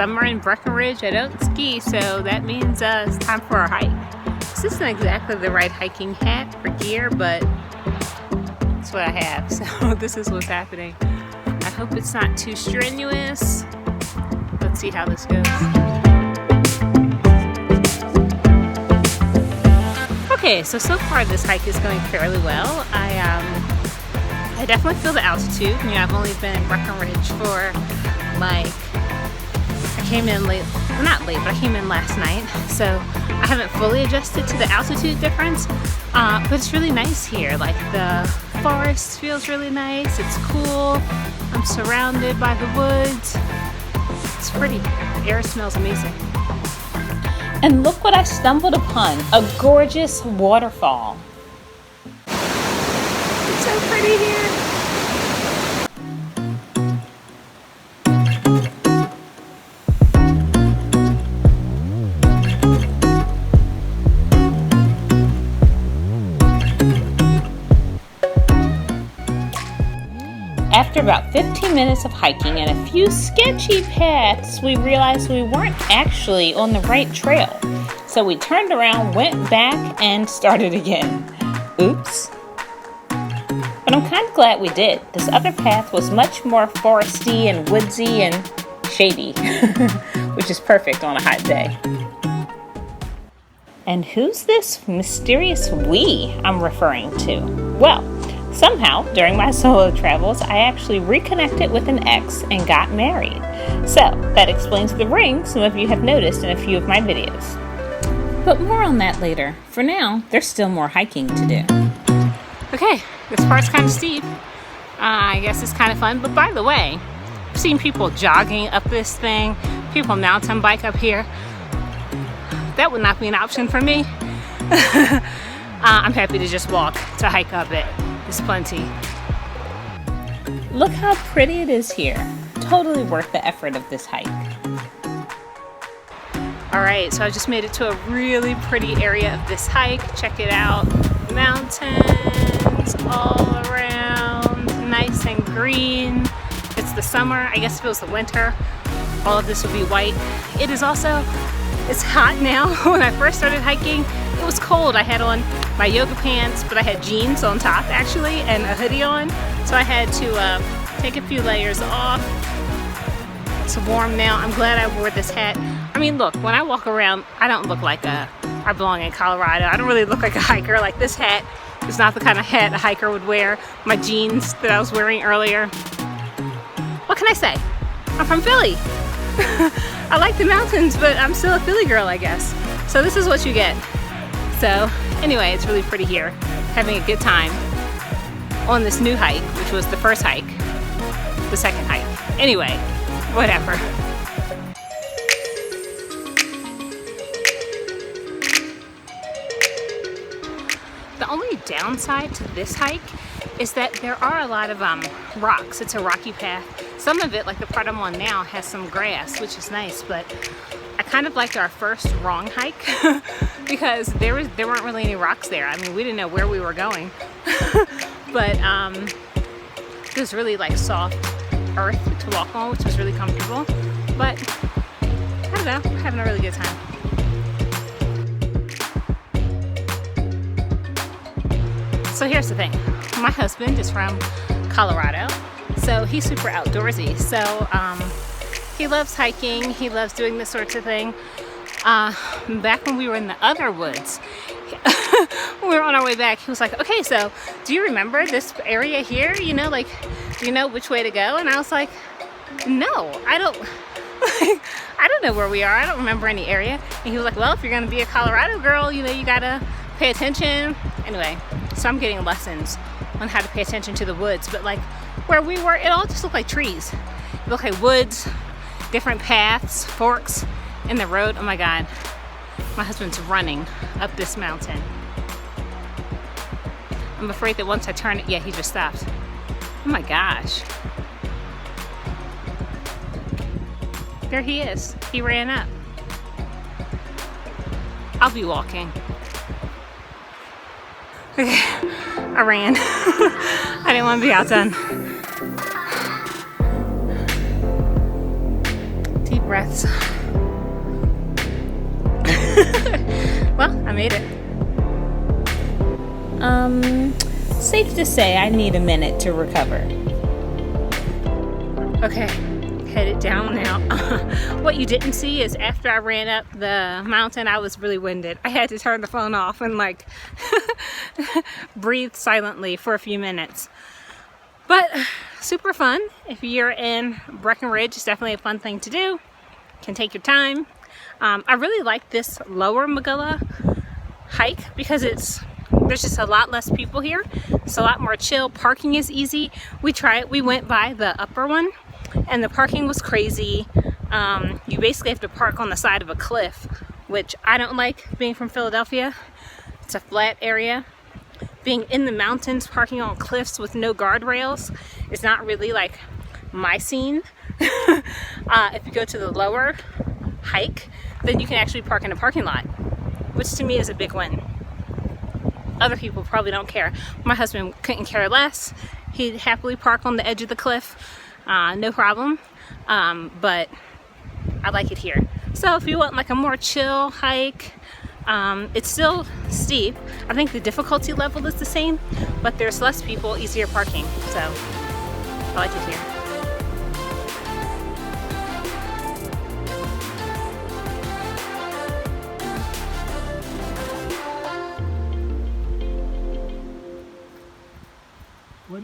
summer in Breckenridge. I don't ski, so that means it's time for a hike. This isn't exactly the right hiking hat or gear, but it's what I have, so this is what's happening. I hope it's not too strenuous. Let's see how this goes. Okay, so far this hike is going fairly well. I definitely feel the altitude. You know, I've only been in Breckenridge for like, I came in late, well, not late, but I came in last night, so I haven't fully adjusted to the altitude difference, but it's really nice here. Like the forest feels really nice, it's cool, I'm surrounded by the woods, it's pretty, the air smells amazing. And look what I stumbled upon, a gorgeous waterfall. It's so pretty here. After about 15 minutes of hiking and a few sketchy paths, we realized we weren't actually on the right trail. So we turned around, went back, and started again. Oops. But I'm kind of glad we did. This other path was much more foresty and woodsy and shady, which is perfect on a hot day. And who's this mysterious we I'm referring to? Well, somehow, during my solo travels, I actually reconnected with an ex and got married. So, that explains the ring some of you have noticed in a few of my videos. But more on that later. For now, there's still more hiking to do. Okay, this part's kind of steep. I guess it's kind of fun, but by the way, I've seen people jogging up this thing, people mountain bike up here. That would not be an option for me. I'm happy to just walk to hike up it. There's plenty. Look how pretty it is here. Totally worth the effort of this hike. Alright, so I just made it to a really pretty area of this hike. Check it out. Mountains all around. Nice and green. It's the summer. I guess if it was the winter, all of this would be white. It is also, it's hot now. When I first started hiking, it was cold. I had on my yoga pants, but I had jeans on top actually and a hoodie on, so I had to take a few layers off. It's warm now. I'm glad I wore this hat. I mean, look, when I walk around, I don't look like I belong in Colorado. I don't really look like a hiker. Like, this hat is not the kind of hat a hiker would wear. My jeans that I was wearing earlier. What can I say? I'm from Philly. I like the mountains, but I'm still a Philly girl, I guess. So this is what you get. So anyway, it's really pretty here. Having a good time on this new hike, which was the first hike, the second hike. Anyway, whatever. The only downside to this hike is that there are a lot of rocks. It's a rocky path. Some of it, like the part I'm on now, has some grass, which is nice, but I kind of liked our first wrong hike because there weren't really any rocks there. I mean, we didn't know where we were going, but it was really like soft earth to walk on, which was really comfortable. But I don't know, we're having a really good time. So here's the thing, my husband is from Colorado, so he's super outdoorsy. So he loves hiking, he loves doing this sort of thing. Back when we were in the other woods, when we were on our way back, he was like, okay, so do you remember this area here? You know, like, do you know which way to go? And I was like, no, I don't. I don't know where we are. I don't remember any area. And he was like, well, if you're gonna be a Colorado girl, you know, you gotta pay attention. Anyway, so I'm getting lessons on how to pay attention to the woods. But like where we were, it all just looked like trees. It looked like woods, different paths, forks in the road. Oh my God, my husband's running up this mountain. I'm afraid that once I turn it, yeah, he just stopped. Oh my gosh. There he is. He ran up. I'll be walking. Okay, I ran. I didn't want to be outdone. Deep breaths. Well, I made it. Safe to say I need a minute to recover. Okay, headed down now. What you didn't see is after I ran up the mountain, I was really winded. I had to turn the phone off and like breathe silently for a few minutes. But super fun. If you're in Breckenridge, it's definitely a fun thing to do. You can take your time. I really like this lower Magilla hike because there's just a lot less people here. It's a lot more chill. Parking is easy. We went by the upper one and the parking was crazy. You basically have to park on the side of a cliff, which I don't like being from Philadelphia. It's a flat area. Being in the mountains, parking on cliffs with no guardrails is not really like my scene. If you go to the lower hike, then you can actually park in a parking lot, which to me is a big win. Other people probably don't care. My husband couldn't care less. He'd happily park on the edge of the cliff, no problem. But I like it here. So if you want like a more chill hike, it's still steep. I think the difficulty level is the same, but there's less people, easier parking. So I like it here.